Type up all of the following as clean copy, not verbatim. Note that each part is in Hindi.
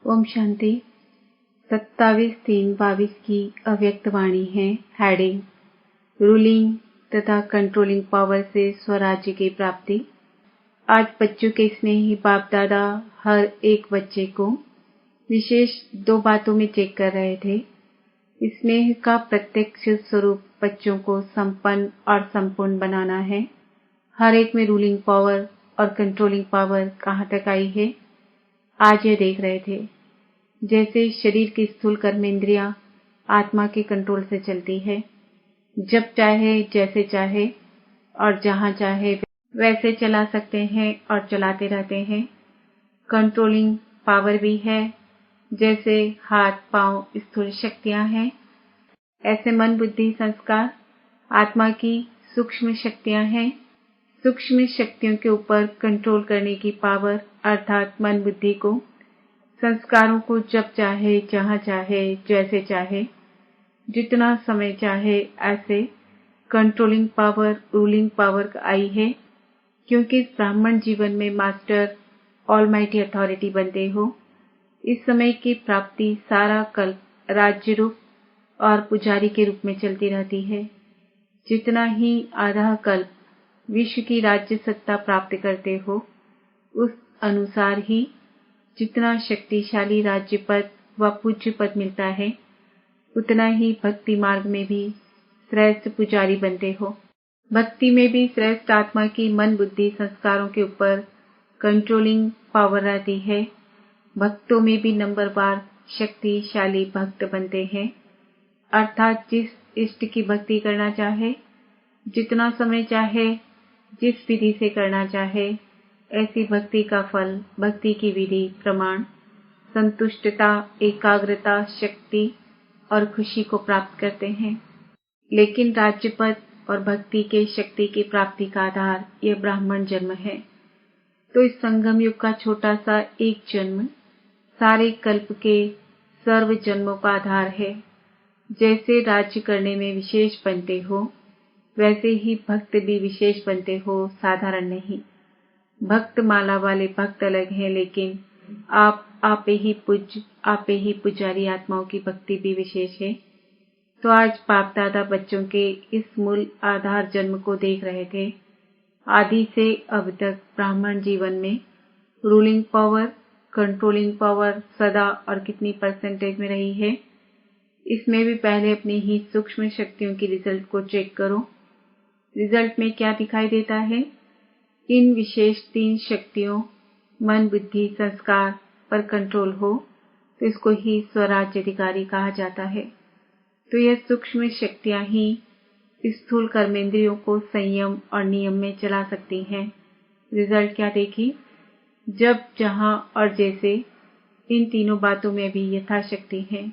ओम शांति। 27/3/22 की अव्यक्त वाणी है। हेडिंग रूलिंग तथा कंट्रोलिंग पावर से स्वराज्य की प्राप्ति। आज बच्चों के स्नेही बाप दादा हर एक बच्चे को विशेष 2 बातों में चेक कर रहे थे। स्नेह का प्रत्यक्ष स्वरूप बच्चों को संपन्न और संपूर्ण बनाना है। हर एक में रूलिंग पावर और कंट्रोलिंग पावर कहाँ तक आई है, आज ये देख रहे थे। जैसे शरीर की स्थूल कर्मेंद्रियां आत्मा के कंट्रोल से चलती है, जब चाहे जैसे चाहे और जहां चाहे वैसे चला सकते हैं और चलाते रहते हैं। कंट्रोलिंग पावर भी है, जैसे हाथ पांव स्थूल शक्तियां हैं, ऐसे मन बुद्धि संस्कार आत्मा की सूक्ष्म शक्तियां हैं। सूक्ष्म शक्तियों के ऊपर कंट्रोल करने की पावर अर्थात मन बुद्धि को, संस्कारों को जब चाहे जहां चाहे जैसे चाहे जितना समय चाहे ऐसे कंट्रोलिंग पावर रूलिंग पावर आई है। क्योंकि इस ब्राह्मण जीवन में मास्टर ऑलमाइटी अथॉरिटी बनते हो। इस समय की प्राप्ति सारा कल्प राज्य रूप और पुजारी के रूप में चलती रहती है। जितना ही आधा कल्प विश्व की राज्य सत्ता प्राप्त करते हो, उस अनुसार ही जितना शक्तिशाली राज्य पद व पूज्य पद मिलता है, उतना ही भक्ति मार्ग में भी श्रेष्ठ पुजारी बनते हो। भक्ति में भी श्रेष्ठ आत्मा की मन बुद्धि संस्कारों के ऊपर कंट्रोलिंग पावर रहती है। भक्तों में भी नंबरवार शक्तिशाली भक्त बनते हैं, अर्थात जिस इष्ट की भक्ति करना चाहे, जितना समय चाहे, जिस विधि से करना चाहे, ऐसी भक्ति का फल, भक्ति की विधि, प्रमाण, संतुष्टता, एकाग्रता, शक्ति और खुशी को प्राप्त करते हैं। लेकिन राज्य पद और भक्ति के शक्ति की प्राप्ति का आधार यह ब्राह्मण जन्म है। तो इस संगम युग का छोटा सा एक जन्म सारे कल्प के सर्व जन्मों का आधार है। जैसे राज्य करने में विशेष बनते हो, वैसे ही भक्त भी विशेष बनते हो, साधारण नहीं। भक्त माला वाले भक्त अलग हैं, लेकिन आप ही पुजारी आत्माओं की भक्ति भी विशेष है। तो आज बाप दादा बच्चों के इस मूल आधार जन्म को देख रहे थे। आदि से अब तक ब्राह्मण जीवन में रूलिंग पावर कंट्रोलिंग पावर सदा और कितनी परसेंटेज में रही है, इसमें भी पहले अपनी ही सूक्ष्म शक्तियों की रिजल्ट को चेक करो। रिजल्ट में क्या दिखाई देता है? इन विशेष 3 शक्तियों मन बुद्धि संस्कार पर कंट्रोल हो तो इसको ही स्वराज्य अधिकारी कहा जाता है। तो यह सूक्ष्म शक्तियां ही स्थूल कर्मेंद्रियों को संयम और नियम में चला सकती हैं। रिजल्ट क्या देखी? जब जहां और जैसे इन तीनों बातों में भी यथाशक्ति है।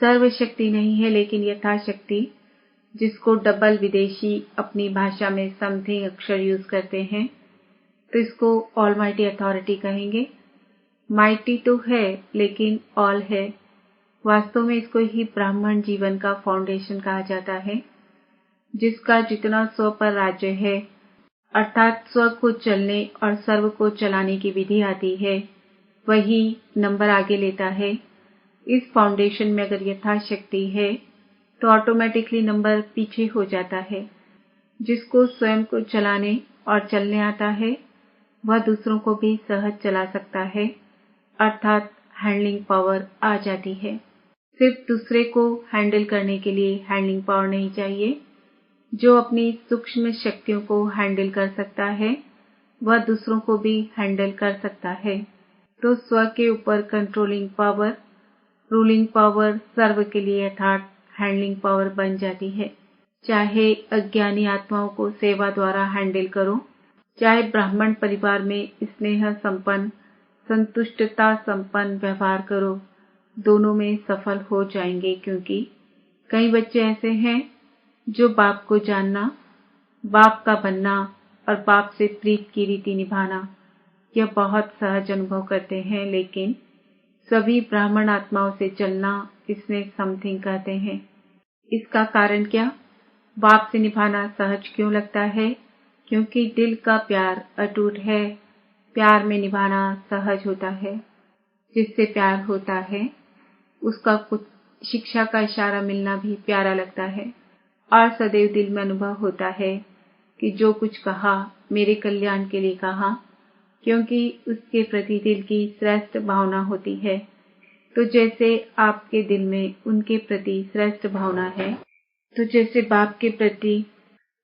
सर्वशक्ति नहीं है, लेकिन यथाशक्ति, जिसको डबल विदेशी अपनी भाषा में समथिंग अक्षर यूज करते हैं, तो इसको ऑलमाइटी अथॉरिटी कहेंगे। माइटी तो है लेकिन ऑल है। वास्तव में इसको ही ब्राह्मण जीवन का फाउंडेशन कहा जाता है, जिसका जितना स्व पर राज्य है, अर्थात स्व को चलने और सर्व को चलाने की विधि आती है, वही नंबर आगे लेता है। इस फाउंडेशन में अगर यथाशक्ति है तो ऑटोमेटिकली नंबर पीछे हो जाता है। जिसको स्वयं को चलाने और चलने आता है, वह दूसरों को भी सहज चला सकता है, अर्थात हैंडलिंग पावर आ जाती है। सिर्फ दूसरे को हैंडल करने के लिए हैंडलिंग पावर नहीं चाहिए। जो अपनी सूक्ष्म शक्तियों को हैंडल कर सकता है, वह दूसरों को भी हैंडल कर सकता है। तो स्व के ऊपर कंट्रोलिंग पावर रूलिंग पावर सर्व के लिए अर्थात हैंडलिंग पावर बन जाती है। चाहे अज्ञानी आत्माओं को सेवा द्वारा हैंडल करो, चाहे ब्राह्मण परिवार में स्नेह संपन्न संतुष्टता संपन्न व्यवहार करो, दोनों में सफल हो जाएंगे। क्योंकि कई बच्चे ऐसे हैं जो बाप को जानना, बाप का बनना और बाप से प्रीत की रीति निभाना यह बहुत सहज अनुभव करते हैं, लेकिन सभी ब्राह्मण आत्माओं से चलना इसमें समथिंग कहते हैं। इसका कारण क्या? बाप से निभाना सहज क्यों लगता है? क्योंकि दिल का प्यार अटूट है, प्यार में निभाना सहज होता है। जिससे प्यार होता है, उसका कुछ शिक्षा का इशारा मिलना भी प्यारा लगता है और सदैव दिल में अनुभव होता है कि जो कुछ कहा मेरे कल्याण के लिए कहा, क्योंकि उसके प्रति दिल की श्रेष्ठ भावना होती है। तो जैसे आपके दिल में उनके प्रति श्रेष्ठ भावना है, तो जैसे बाप के प्रति,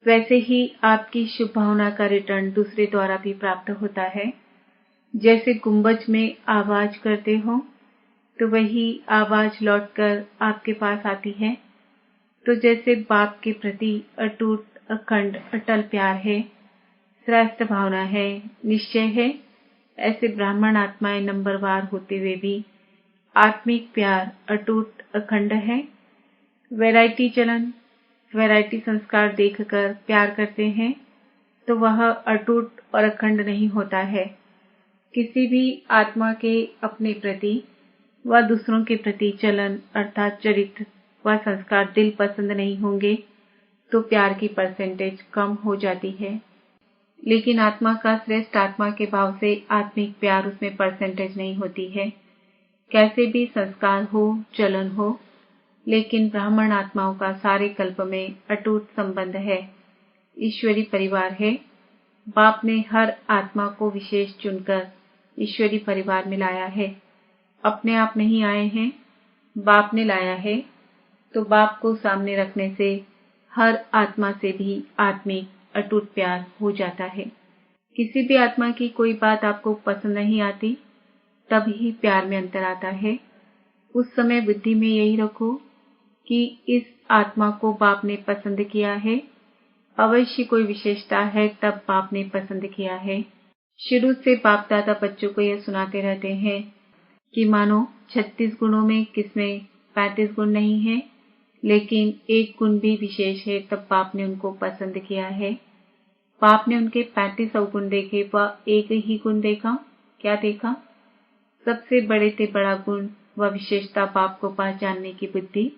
वैसे ही आपकी शुभ भावना का रिटर्न दूसरे द्वारा भी प्राप्त होता है। जैसे गुंबज में आवाज करते हो तो वही आवाज लौटकर आपके पास आती है। तो जैसे बाप के प्रति अटूट, अखंड, अटल प्यार है, श्रेष्ठ भावना है, निश्चय है, ऐसे ब्राह्मण आत्माएं नंबरवार होते हुए भी आत्मिक प्यार अटूट, अखंड है। वैरायटी चलन, वैरायटी संस्कार देखकर प्यार करते हैं तो वह अटूट और अखंड नहीं होता है। किसी भी आत्मा के अपने प्रति व दूसरों के प्रति चलन अर्थात चरित्र व संस्कार दिल पसंद नहीं होंगे तो प्यार की परसेंटेज कम हो जाती है। लेकिन आत्मा का श्रेष्ठ आत्मा के भाव से आत्मिक प्यार, उसमें परसेंटेज नहीं होती है। कैसे भी संस्कार हो, चलन हो, लेकिन ब्राह्मण आत्माओं का सारे कल्प में अटूट संबंध है, ईश्वरी परिवार है। बाप ने हर आत्मा को विशेष चुनकर ईश्वरी परिवार में लाया है। अपने आप नहीं आए हैं, बाप ने लाया है। तो बाप को सामने रखने से हर आत्मा से भी आत्मिक अटूट प्यार हो जाता है। किसी भी आत्मा की कोई बात आपको पसंद नहीं आती, तब ही प्यार में अंतर आता है। उस समय बुद्धि में यही रखो कि इस आत्मा को बाप ने पसंद किया है, अवश्य कोई विशेषता है तब बाप ने पसंद किया है। शुरू से बाप दादा बच्चों को यह सुनाते रहते हैं कि मानो 36 गुणों में किसमें 35 गुण नहीं है, लेकिन एक गुण भी विशेष है, तब बाप ने उनको पसंद किया है। बाप ने उनके 35 अवगुण देखे, वह एक ही गुण देखा। क्या देखा? सबसे बड़े से बड़ा गुण व विशेषता बाप को पहचानने की बुद्धि,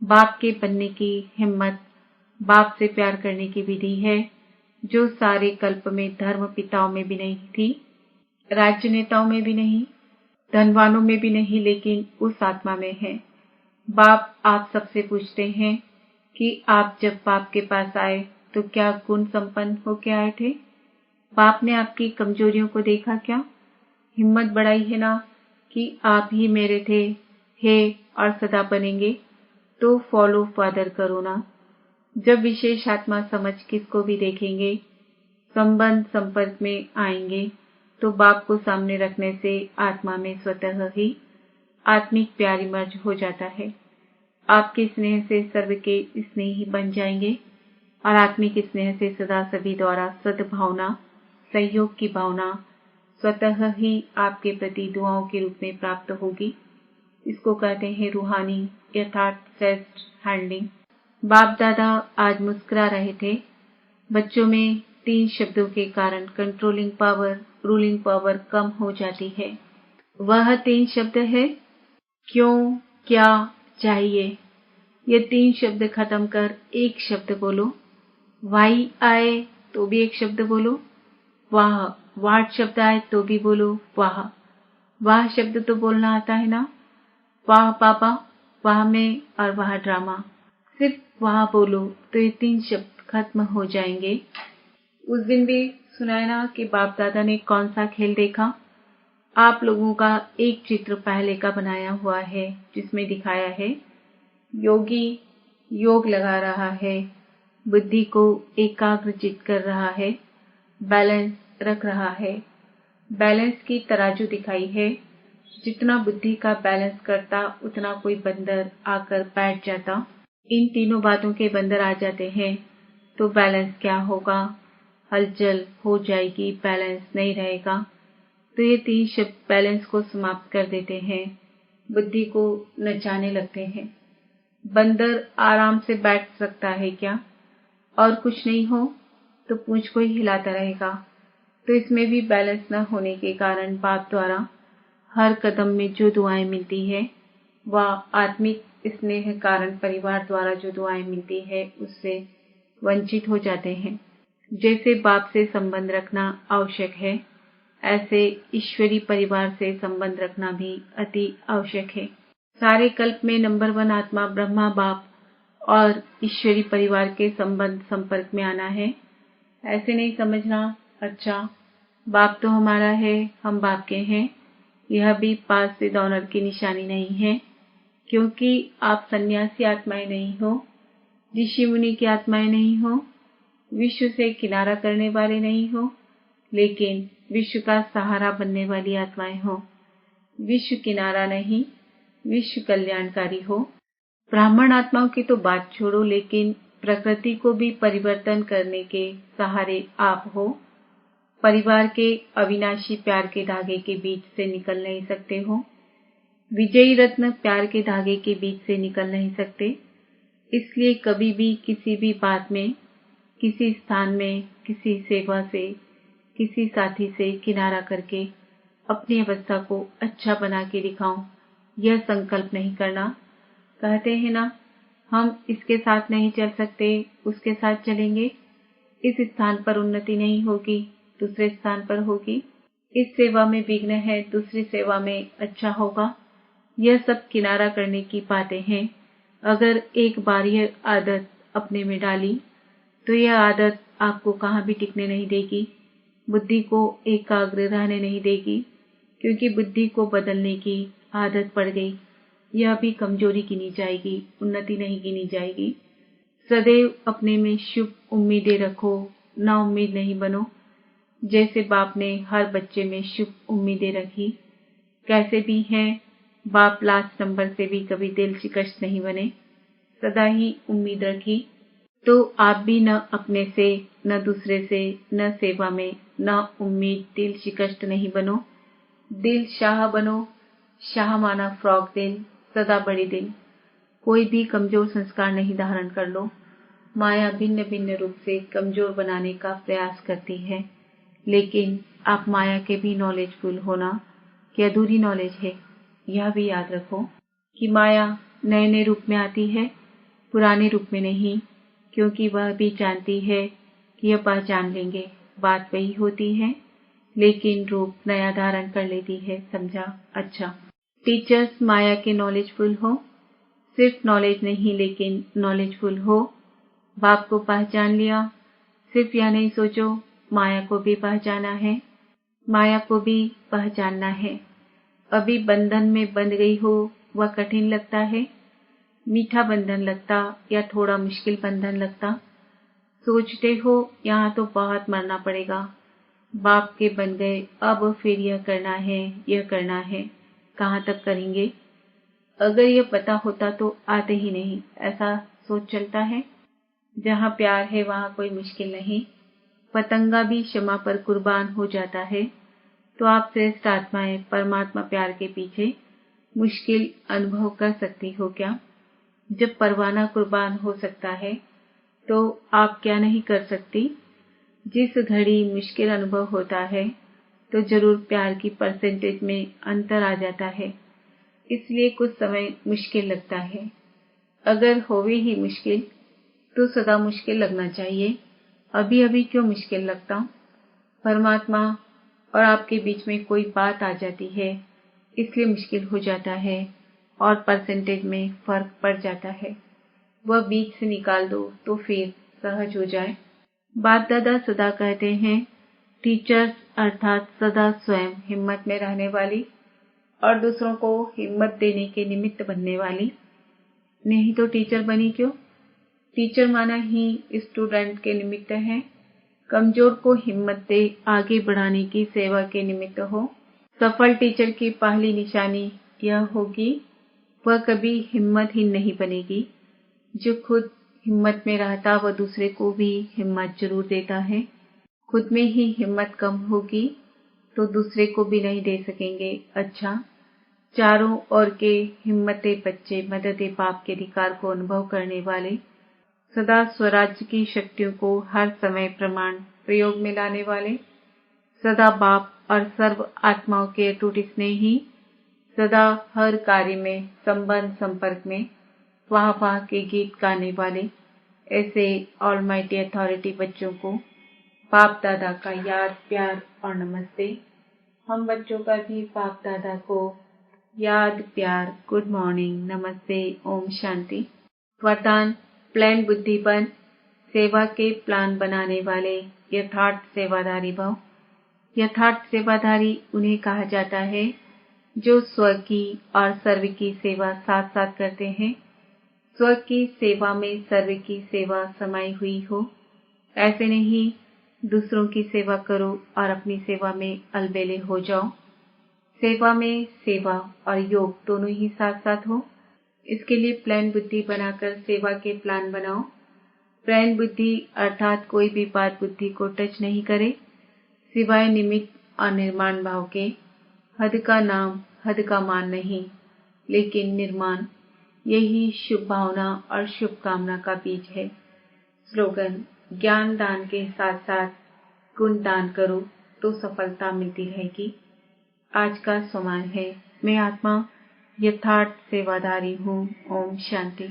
बाप के बनने की हिम्मत, बाप से प्यार करने की विधि है, जो सारे कल्प में धर्म पिताओं में भी नहीं थी, राज्य नेताओं में भी नहीं, धनवानों में भी नहीं, लेकिन उस आत्मा में है। बाप आप सबसे पूछते हैं कि आप जब बाप के पास आए तो क्या गुण संपन्न होके आए थे? बाप ने आपकी कमजोरियों को देखा क्या? हिम्मत बढ़ाई है ना कि आप ही मेरे थे, है और सदा बनेंगे, तो फॉलो फादर करो ना। जब विशेष आत्मा समझ किसको भी देखेंगे, संबंध संपर्क में आएंगे, तो बाप को सामने रखने से आत्मा में स्वतः ही आत्मिक प्यार इमर्ज हो जाता है। आपके स्नेह से सर्व के स्नेही बन जाएंगे और आत्मिक स्नेह से सदा सभी द्वारा सद्भावना, सहयोग की भावना स्वतः ही आपके प्रति दुआओं के रूप में प्राप्त होगी। इसको कहते हैं रूहानी यथार्थ श्रेष्ठ हैंडलिंग। बाप दादा आज मुस्कुरा रहे थे। बच्चों में 3 शब्दों के कारण कंट्रोलिंग पावर, रूलिंग पावर कम हो जाती है। वह 3 शब्द है क्यों, क्या, चाहिए। ये 3 शब्द खत्म कर एक शब्द बोलो। वाई आए तो भी एक शब्द बोलो, वाह। वाट शब्द आए तो भी बोलो, वाह। वाह शब्द तो बोलना आता है ना, वाह पापा, वाह में और वाह ड्रामा। सिर्फ वाह बोलो तो ये 3 शब्द खत्म हो जाएंगे। उस दिन भी सुनाया ना कि बाप दादा ने कौन सा खेल देखा। आप लोगों का एक चित्र पहले का बनाया हुआ है, जिसमें दिखाया है योगी योग लगा रहा है, बुद्धि को एकाग्रचित कर रहा है, बैलेंस रख रहा है। बैलेंस की तराजू दिखाई है। जितना बुद्धि का बैलेंस करता उतना कोई बंदर आकर बैठ जाता। इन तीनों बातों के बंदर आ जाते हैं तो बैलेंस क्या होगा? हलचल हो जाएगी, बैलेंस नहीं रहेगा। तो ये 3 शब्द बैलेंस को समाप्त कर देते हैं, बुद्धि को नचाने लगते हैं। बंदर आराम से बैठ सकता है क्या? और कुछ नहीं हो तो पूंछ को ही हिलाता रहेगा। तो इसमें भी बैलेंस न होने के कारण बाप द्वारा हर कदम में जो दुआएं मिलती है, वह आत्मिक स्नेह कारण परिवार द्वारा जो दुआएं मिलती है उससे वंचित हो जाते हैं। जैसे बाप से संबंध रखना आवश्यक है, ऐसे ईश्वरी परिवार से संबंध रखना भी अति आवश्यक है। सारे कल्प में नंबर 1 आत्मा ब्रह्मा बाप और ईश्वरी परिवार के संबंध संपर्क में आना है। ऐसे नहीं समझना अच्छा बाप तो हमारा है, हम बाप के हैं। यह भी पास विद ऑनर की निशानी नहीं है, क्योंकि आप सन्यासी आत्माएं नहीं हो, ऋषि मुनि की आत्माएं नहीं हो, विश्व से किनारा करने वाले नहीं हो, लेकिन विश्व का सहारा बनने वाली आत्माएं हो। विश्व किनारा नहीं, विश्व कल्याणकारी हो। ब्राह्मण आत्माओं की तो बात छोड़ो, लेकिन प्रकृति को भी परिवर्तन करने के सहारे आप हो। परिवार के अविनाशी प्यार के धागे के बीच से निकल नहीं सकते हो। विजयी रत्न प्यार के धागे के बीच से निकल नहीं सकते। इसलिए कभी भी किसी भी बात में, किसी स्थान में, किसी सेवा से, किसी साथी से किनारा करके अपनी अवस्था को अच्छा बना के दिखाऊं, यह संकल्प नहीं करना। कहते हैं ना, हम इसके साथ नहीं चल सकते, उसके साथ चलेंगे। इस स्थान पर उन्नति नहीं होगी, दूसरे स्थान पर होगी। इस सेवा में विघ्न है, दूसरी सेवा में अच्छा होगा। यह सब किनारा करने की बातें हैं। अगर एक बार यह आदत अपने में डाली तो यह आदत आपको कहाँ भी टिकने नहीं देगी, बुद्धि को एकाग्र रहने नहीं देगी, क्योंकि बुद्धि को बदलने की आदत पड़ गई। यह भी कमजोरी गिनी जाएगी, उन्नति नहीं गिनी जाएगी। सदैव अपने में शुभ उम्मीदें रखो, ना उम्मीद नहीं बनो। जैसे बाप ने हर बच्चे में शुभ उम्मीदें रखी, कैसे भी हैं, बाप लास्ट नंबर से भी कभी दिल शिकस्त नहीं बने, सदा ही उम्मीद रखी। तो आप भी न अपने से, न दूसरे से, न सेवा में, न उम्मीद, दिल शिकस्त नहीं बनो। दिल शाह बनो। शाह माना फ्रॉक दिल, सदा बड़ी दिल। कोई भी कमजोर संस्कार नहीं धारण कर लो। माया भिन्न भिन्न रूप से कमजोर बनाने का प्रयास करती है, लेकिन आप माया के भी नॉलेजफुल होना कि अधूरी नॉलेज है। यह भी याद रखो कि माया नए नए रूप में आती है, पुराने रूप में नहीं, क्योंकि वह भी जानती है कि यह पहचान लेंगे, बात वही होती है, लेकिन रूप नया धारण कर लेती है। समझा? अच्छा, टीचर्स माया के नॉलेजफुल हो, सिर्फ नॉलेज नहीं लेकिन नॉलेजफुल हो। बाप को पहचान लिया, सिर्फ यह नहीं सोचो माया को भी पहचाना है, माया को भी पहचानना है। अभी बंधन में बंध गई हो, वह कठिन लगता है, मीठा बंधन लगता या थोड़ा मुश्किल बंधन लगता। सोचते हो यहाँ तो बहुत मरना पड़ेगा, बाप के बन गए, अब फिर यह करना है, यह करना है, कहाँ तक करेंगे। अगर यह पता होता तो आते ही नहीं, ऐसा सोच चलता है। जहाँ प्यार है वहाँ कोई मुश्किल नहीं। पतंगा भी क्षमा पर कुर्बान हो जाता है, तो आप श्रेष्ठ आत्माएं परमात्मा प्यार के पीछे मुश्किल अनुभव कर सकती हो क्या? जब परवाना कुर्बान हो सकता है तो आप क्या नहीं कर सकती? जिस घड़ी मुश्किल अनुभव होता है तो जरूर प्यार की परसेंटेज में अंतर आ जाता है, इसलिए कुछ समय मुश्किल लगता है। अगर होवे ही मुश्किल तो सदा मुश्किल लगना चाहिए, अभी अभी क्यों मुश्किल लगता? परमात्मा और आपके बीच में कोई बात आ जाती है, इसलिए मुश्किल हो जाता है और परसेंटेज में फर्क पड़ जाता है। वह बीच से निकाल दो तो फिर सहज हो जाए। बाप दादा सदा कहते हैं, टीचर्स अर्थात सदा स्वयं हिम्मत में रहने वाली और दूसरों को हिम्मत देने के निमित्त बनने वाली। नहीं तो टीचर बनी क्यों? टीचर माना ही स्टूडेंट के निमित्त है। कमजोर को हिम्मत दे आगे बढ़ाने की सेवा के निमित्त हो। सफल टीचर की पहली निशानी यह होगी, वह कभी हिम्मतहीन नहीं बनेगी। जो खुद हिम्मत में रहता वह दूसरे को भी हिम्मत जरूर देता है। खुद में ही हिम्मत कम होगी तो दूसरे को भी नहीं दे सकेंगे। अच्छा, चारों ओर के हिम्मते बच्चे मदद बाप के अधिकार को अनुभव करने वाले, सदा स्वराज्य की शक्तियों को हर समय प्रमाण प्रयोग में लाने वाले, सदा बाप और सर्व आत्माओं के अटूट स्नेही, सदा हर कार्य में संबंध संपर्क में वाह वाह के गीत गाने वाले, ऐसे ऑलमाइटी अथॉरिटी बच्चों को बाप दादा का याद, प्यार और नमस्ते। हम बच्चों का भी बाप दादा को याद, प्यार, गुड मॉर्निंग, नमस्ते, ओम शांति। वरदान प्लान बुद्धिपन, सेवा के प्लान बनाने वाले यथार्थ सेवादारी भव। यथार्थ सेवादारी उन्हें कहा जाता है जो स्व की और सर्व की सेवा साथ साथ करते हैं। स्व की सेवा में सर्व की सेवा समाई हुई हो। ऐसे नहीं दूसरों की सेवा करो और अपनी सेवा में अलबेले हो जाओ। सेवा में सेवा और योग दोनों ही साथ साथ हो। इसके लिए प्लान बुद्धि बनाकर सेवा के प्लान बनाओ। प्लान बुद्धि अर्थात कोई भी बात बुद्धि को टच नहीं करे, सिवाय निमित्त और निर्माण भाव के। हद का नाम हद का मान नहीं, लेकिन निर्माण, यही शुभ भावना और शुभ कामना का बीज है। स्लोगन ज्ञान दान के साथ साथ गुण दान करो तो सफलता मिलती रहेगी। आज का सम्मान है, मैं आत्मा यथार्थ सेवादारी हूँ। ओम शांति।